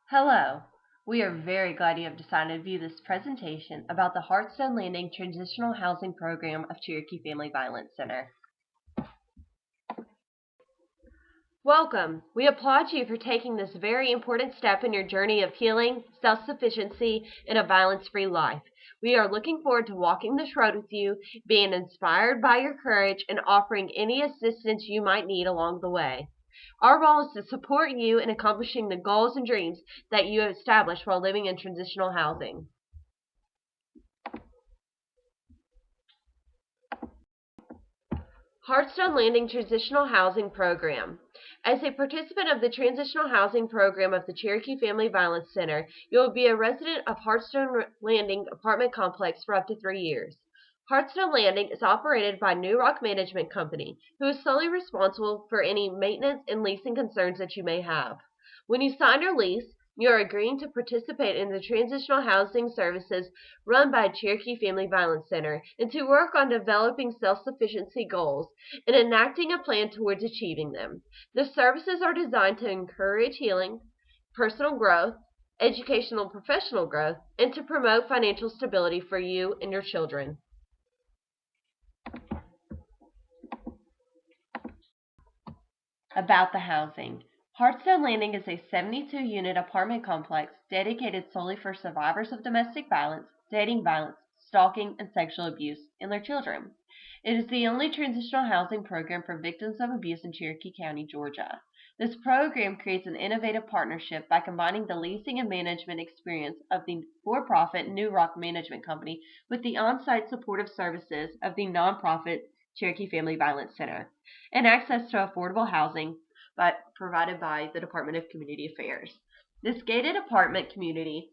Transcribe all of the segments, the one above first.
Hello. We are very glad you have decided to view this presentation about the Hearthstone Landing Transitional Housing Program of Cherokee Family Violence Center. Welcome. We applaud you for taking this very important step in your journey of healing, self-sufficiency, and a violence-free life. We are looking forward to walking this road with you, being inspired by your courage, and offering any assistance you might need along the way. Our role is to support you in accomplishing the goals and dreams that you have established while living in transitional housing. Hearthstone Landing Transitional Housing Program. As a participant of the Transitional Housing Program of the Cherokee Family Violence Center, you will be a resident of Hearthstone Landing Apartment Complex for up to 3 years. Hearthstone Landing is operated by New Rock Management Company, who is solely responsible for any maintenance and leasing concerns that you may have. When you sign your lease, you are agreeing to participate in the transitional housing services run by Cherokee Family Violence Center and to work on developing self-sufficiency goals and enacting a plan towards achieving them. The services are designed to encourage healing, personal growth, educational and professional growth, and to promote financial stability for you and your children. About the housing. Hearthstone Landing is a 72-unit apartment complex dedicated solely for survivors of domestic violence, dating violence, stalking, and sexual abuse, and their children. It is the only transitional housing program for victims of abuse in Cherokee County, Georgia. This program creates an innovative partnership by combining the leasing and management experience of the for-profit New Rock Management Company with the on-site supportive services of the nonprofit Cherokee Family Violence Center, and access to affordable housing provided by the Department of Community Affairs. This gated apartment community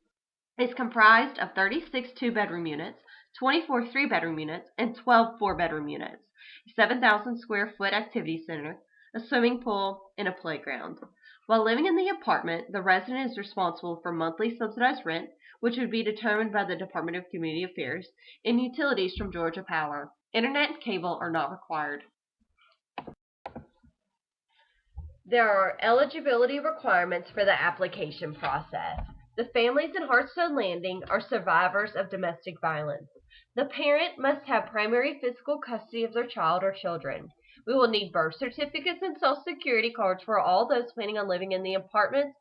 is comprised of 36 two-bedroom units, 24 three-bedroom units, and 12 four-bedroom units, a 7,000 square foot activity center, a swimming pool, and a playground. While living in the apartment, the resident is responsible for monthly subsidized rent, which would be determined by the Department of Community Affairs, and utilities from Georgia Power. Internet and cable are not required. There are eligibility requirements for the application process. The families in Hearthstone Landing are survivors of domestic violence. The parent must have primary physical custody of their child or children. We will need birth certificates and Social Security cards for all those planning on living in the apartments,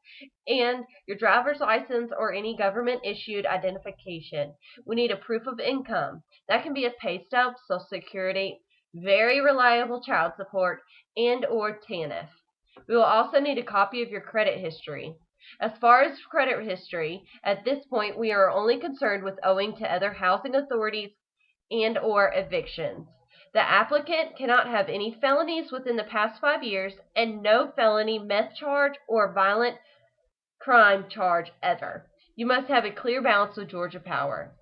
and your driver's license or any government-issued identification. We need a proof of income. That can be a pay stub, Social Security, very reliable child support, and or TANF. We will also need a copy of your credit history. As far as credit history, at this point we are only concerned with owing to other housing authorities and or evictions. The applicant cannot have any felonies within the past 5 years and no felony meth charge or violent crime charge ever. You must have a clear balance with Georgia Power.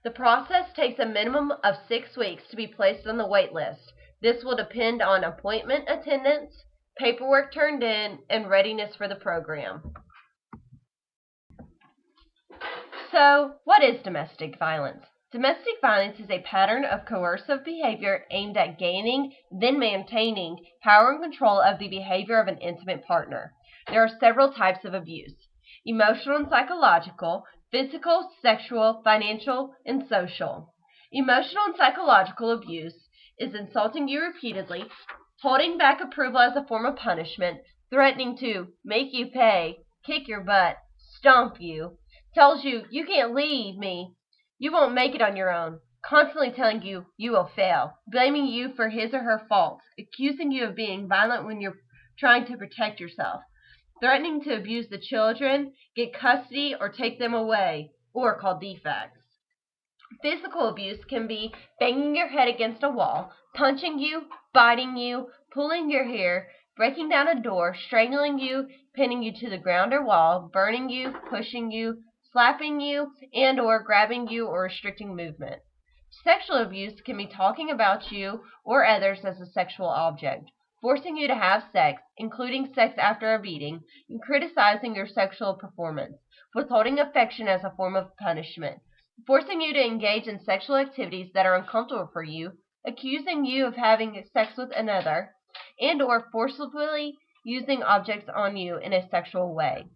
The process takes a minimum of 6 weeks to be placed on the wait list. This will depend on appointment attendance, paperwork turned in, and readiness for the program. So, what is domestic violence? Domestic violence is a pattern of coercive behavior aimed at gaining, then maintaining, power and control of the behavior of an intimate partner. There are several types of abuse: emotional and psychological, physical, sexual, financial, and social. Emotional and psychological abuse is insulting you repeatedly, holding back approval as a form of punishment, threatening to make you pay, kick your butt, stomp you, tells you you can't leave me, you won't make it on your own, constantly telling you you will fail, blaming you for his or her faults, accusing you of being violent when you're trying to protect yourself, threatening to abuse the children, get custody, or take them away, or call defects. Physical abuse can be banging your head against a wall, punching you, biting you, pulling your hair, breaking down a door, strangling you, pinning you to the ground or wall, burning you, pushing you, slapping you, and or grabbing you or restricting movement. Sexual abuse can be talking about you or others as a sexual object, forcing you to have sex, including sex after a beating, and criticizing your sexual performance, withholding affection as a form of punishment, forcing you to engage in sexual activities that are uncomfortable for you, accusing you of having sex with another, and or forcibly using objects on you in a sexual way.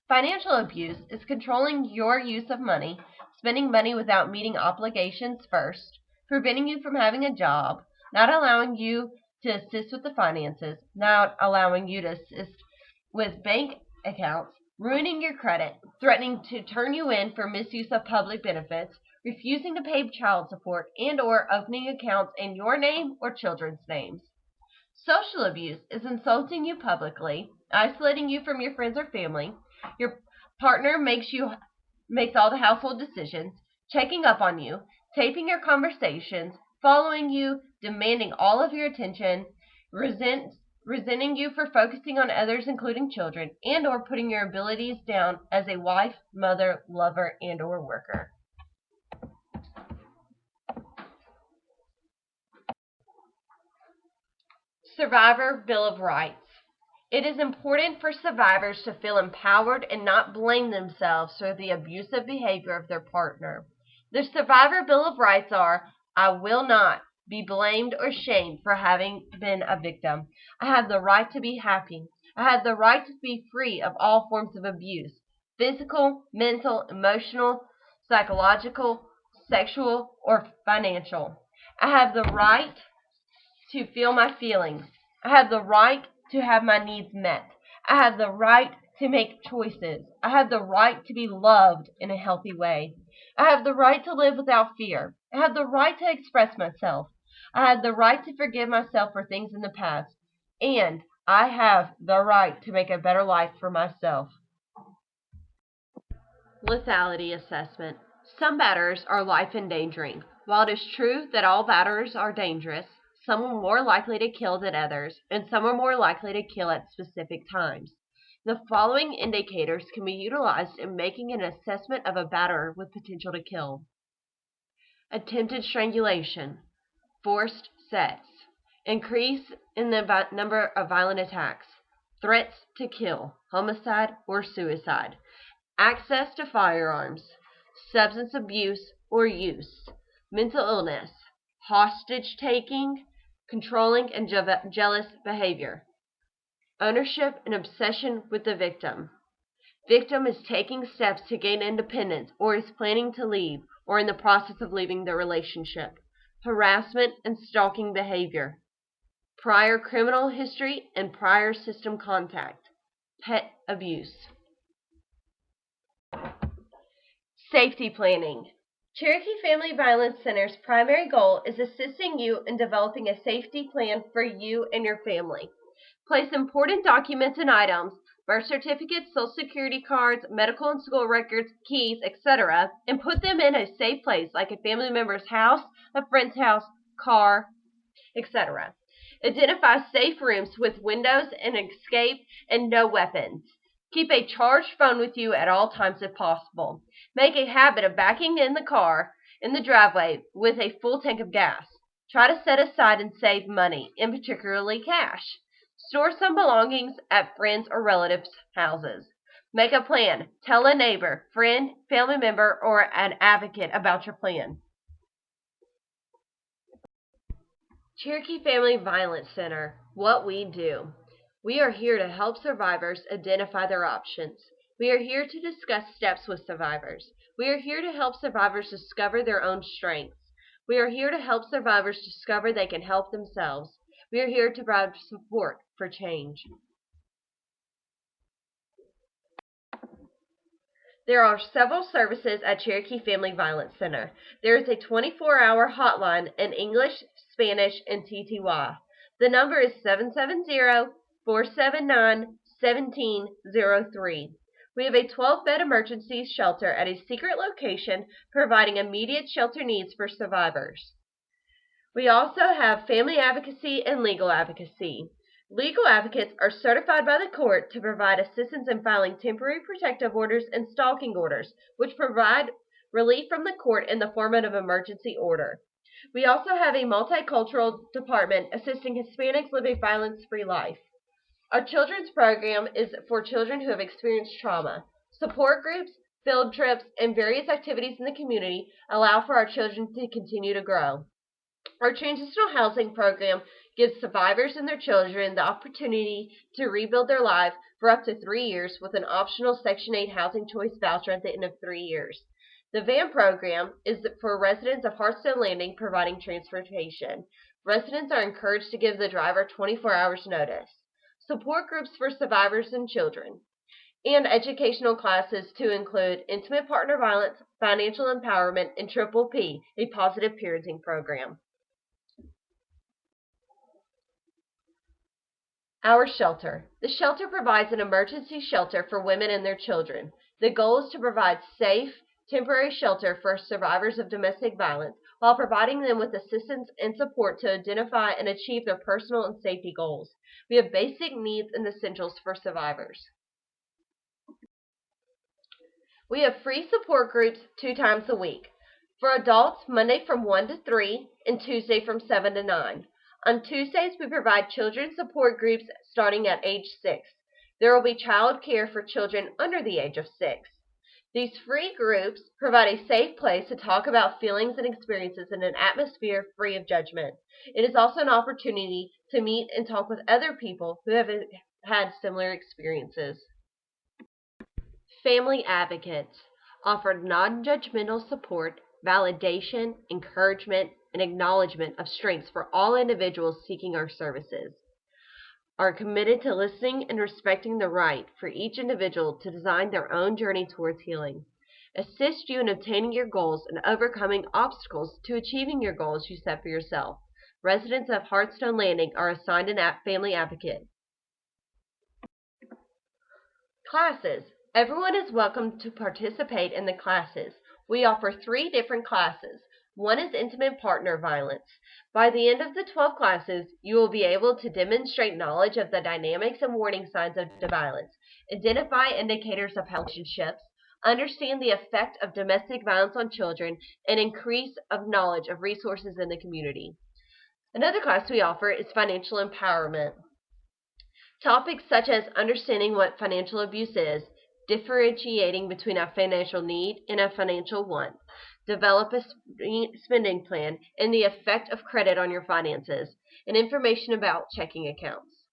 Financial abuse is controlling your use of money, spending money without meeting obligations first, preventing you from having a job, not allowing you to assist with the finances, not allowing you to assist with bank accounts, ruining your credit, threatening to turn you in for misuse of public benefits, refusing to pay child support, and/or opening accounts in your name or children's names. Social abuse is insulting you publicly, isolating you from your friends or family. Your partner makes all the household decisions, checking up on you, taping your conversations, following you, demanding all of your attention, resenting you for focusing on others, including children, and/or putting your abilities down as a wife, mother, lover, and/or worker. Survivor Bill of Rights. It is important for survivors to feel empowered and not blame themselves for the abusive behavior of their partner. The Survivor Bill of Rights are: I will not be blamed or shamed for having been a victim. I have the right to be happy. I have the right to be free of all forms of abuse: physical, mental, emotional, psychological, sexual, or financial. I have the right to feel my feelings. I have the right to have my needs met. I have the right to make choices. I have the right to be loved in a healthy way. I have the right to live without fear. I have the right to express myself. I have the right to forgive myself for things in the past. And I have the right to make a better life for myself. Blissality Assessment. Some batterers are life endangering. While it is true that all batterers are dangerous, some are more likely to kill than others, and some are more likely to kill at specific times. The following indicators can be utilized in making an assessment of a batterer with potential to kill: attempted strangulation, forced sex, increase in the number of violent attacks, threats to kill, homicide or suicide, access to firearms, substance abuse or use, mental illness, hostage taking, controlling and jealous behavior, ownership and obsession with the victim. Victim is taking steps to gain independence or is planning to leave or in the process of leaving the relationship. Harassment and stalking behavior. Prior criminal history and prior system contact. Pet abuse. Safety planning. Cherokee Family Violence Center's primary goal is assisting you in developing a safety plan for you and your family. Place important documents and items, birth certificates, social security cards, medical and school records, keys, etc., and put them in a safe place like a family member's house, a friend's house, car, etc. Identify safe rooms with windows and escape and no weapons. Keep a charged phone with you at all times if possible. Make a habit of backing in the car in the driveway with a full tank of gas. Try to set aside and save money, and particularly cash. Store some belongings at friends' or relatives' houses. Make a plan. Tell a neighbor, friend, family member, or an advocate about your plan. Cherokee Family Violence Center. What we do. We are here to help survivors identify their options. We are here to discuss steps with survivors. We are here to help survivors discover their own strengths. We are here to help survivors discover they can help themselves. We are here to provide support for change. There are several services at Cherokee Family Violence Center. There is a 24-hour hotline in English, Spanish, and TTY. The number is 770-479-1703. We have a 12-bed emergency shelter at a secret location providing immediate shelter needs for survivors. We also have family advocacy and legal advocacy. Legal advocates are certified by the court to provide assistance in filing temporary protective orders and stalking orders, which provide relief from the court in the form of an emergency order. We also have a multicultural department assisting Hispanics live a violence-free life. Our children's program is for children who have experienced trauma. Support groups, field trips, and various activities in the community allow for our children to continue to grow. Our transitional housing program gives survivors and their children the opportunity to rebuild their life for up to 3 years with an optional Section 8 housing choice voucher at the end of 3 years. The VAN program is for residents of Hearthstone Landing providing transportation. Residents are encouraged to give the driver 24 hours notice. Support groups for survivors and children. And educational classes to include intimate partner violence, financial empowerment, and Triple P, a positive parenting program. Our shelter. The shelter provides an emergency shelter for women and their children. The goal is to provide safe, temporary shelter for survivors of domestic violence while providing them with assistance and support to identify and achieve their personal and safety goals. We have basic needs and essentials for survivors. We have free support groups 2 times a week. For adults, Monday from 1 to 3 and Tuesday from 7 to 9. On Tuesdays, we provide children's support groups starting at age 6. There will be child care for children under the age of 6. These free groups provide a safe place to talk about feelings and experiences in an atmosphere free of judgment. It is also an opportunity to meet and talk with other people who have had similar experiences. Family advocates offer non-judgmental support, validation, encouragement, and acknowledgement of strengths for all individuals seeking our services. Are committed to listening and respecting the right for each individual to design their own journey towards healing. Assist you in obtaining your goals and overcoming obstacles to achieving your goals you set for yourself. Residents of Hearthstone Landing are assigned a family advocate. Classes. Everyone is welcome to participate in the classes. We offer 3 different classes. One is intimate partner violence. By the end of the 12 classes, you will be able to demonstrate knowledge of the dynamics and warning signs of violence, identify indicators of relationships, understand the effect of domestic violence on children, and increase of knowledge of resources in the community. Another class we offer is financial empowerment. Topics such as understanding what financial abuse is, differentiating between a financial need and a financial want, develop a spending plan, and the effect of credit on your finances, and information about checking accounts.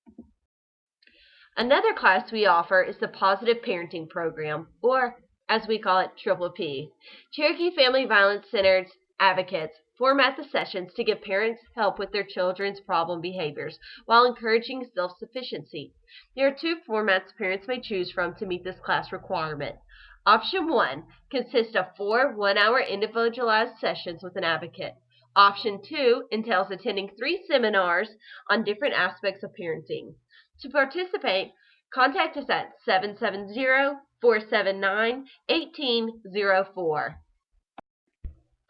Another class we offer is the Positive Parenting Program, or as we call it, Triple P. Cherokee Family Violence Center's advocates format the sessions to give parents help with their children's problem behaviors while encouraging self-sufficiency. There are 2 formats parents may choose from to meet this class requirement. Option 1 consists of 4 one-hour individualized sessions with an advocate. Option 2 entails attending 3 seminars on different aspects of parenting. To participate, contact us at 770-479-1804.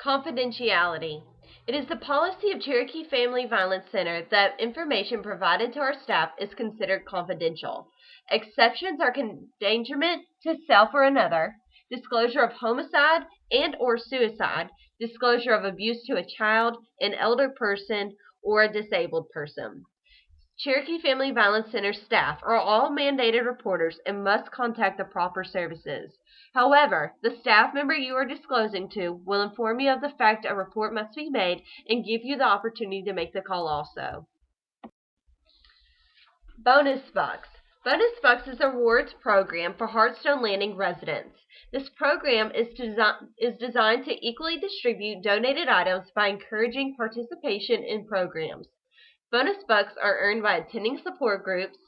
Confidentiality. It is the policy of Cherokee Family Violence Center that information provided to our staff is considered confidential. Exceptions are endangerment to self or another, disclosure of homicide and or suicide, disclosure of abuse to a child, an elder person, or a disabled person. Cherokee Family Violence Center staff are all mandated reporters and must contact the proper services. However, the staff member you are disclosing to will inform you of the fact a report must be made and give you the opportunity to make the call also. Bonus Bucks. Bonus Bucks is a rewards program for Hearthstone Landing residents. This program is designed to equally distribute donated items by encouraging participation in programs. Bonus Bucks are earned by attending support groups,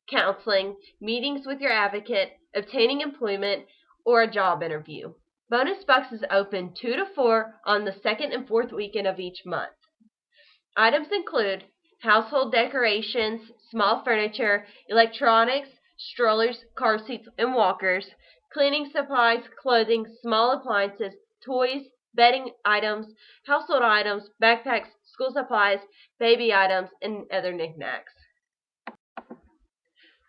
counseling, meetings with your advocate, obtaining employment, or a job interview. Bonus Bucks is open 2 to 4 on the 2nd and 4th weekend of each month. Items include household decorations, small furniture, electronics, strollers, car seats, and walkers, cleaning supplies, clothing, small appliances, toys, bedding items, household items, backpacks, school supplies, baby items, and other knickknacks.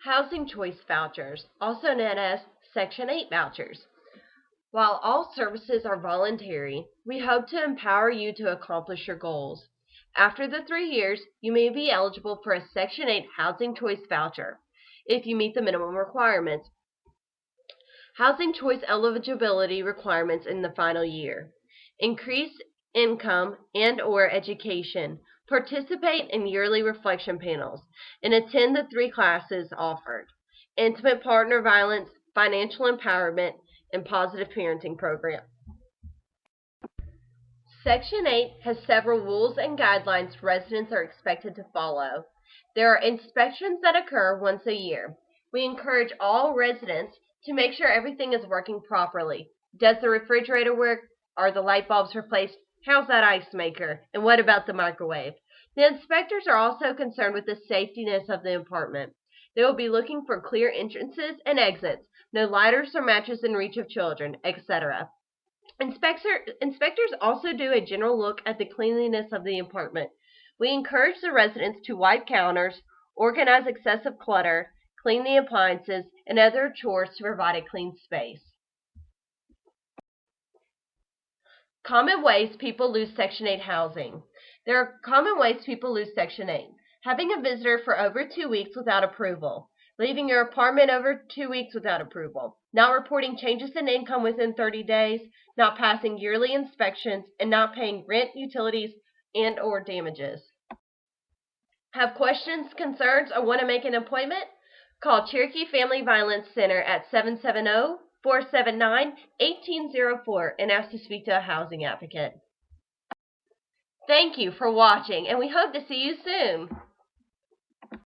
Housing Choice Vouchers, also known as Section 8 Vouchers. While all services are voluntary, we hope to empower you to accomplish your goals. After the 3 years, you may be eligible for a Section 8 Housing Choice Voucher if you meet the minimum requirements. Housing Choice eligibility requirements in the final year. Increased income and or education. Participate in yearly reflection panels and attend the 3 classes offered: Intimate Partner Violence, Financial Empowerment, and Positive Parenting Program. Section 8 has several rules and guidelines residents are expected to follow. There are inspections that occur once a year. We encourage all residents to make sure everything is working properly. Does the refrigerator work? Are the light bulbs replaced? How's that ice maker? And what about the microwave? The inspectors are also concerned with the safetyness of the apartment. They will be looking for clear entrances and exits, no lighters or matches in reach of children, etc. Inspectors also do a general look at the cleanliness of the apartment. We encourage the residents to wipe counters, organize excessive clutter, clean the appliances, and other chores to provide a clean space. Common ways people lose Section 8 housing. There are common ways people lose Section 8. Having a visitor for over 2 weeks without approval. Leaving your apartment over 2 weeks without approval. Not reporting changes in income within 30 days. Not passing yearly inspections. And not paying rent, utilities, and/or damages. Have questions, concerns, or want to make an appointment? Call Cherokee Family Violence Center at 770-479-1804 and ask to speak to a housing advocate. Thank you for watching, and we hope to see you soon.